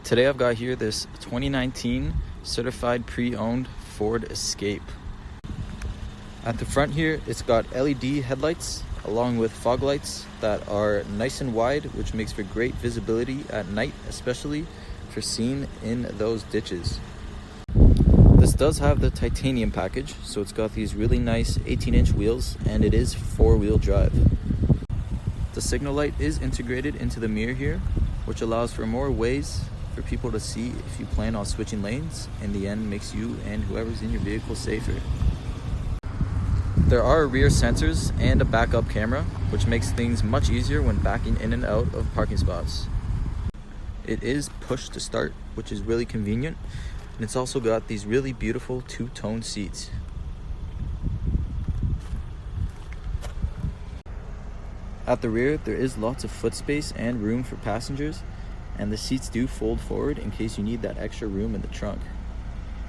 Today I've got here this 2019 certified pre-owned Ford Escape. At the front here, it's got LED headlights along with fog lights that are nice and wide, which makes for great visibility at night, especially for seeing in those ditches. This does have the titanium package, so it's got these really nice 18-inch wheels, and it is four-wheel drive. The signal light is integrated into the mirror here, which allows for more ways for people to see if you plan on switching lanes. In the end, makes you and whoever's in your vehicle safer. There are rear sensors and a backup camera, which makes things much easier when backing in and out of parking spots. It is push to start, which is really convenient, and it's also got these really beautiful two-tone seats. At the rear, there is lots of foot space and room for passengers, and the seats do fold forward in case you need that extra room in the trunk.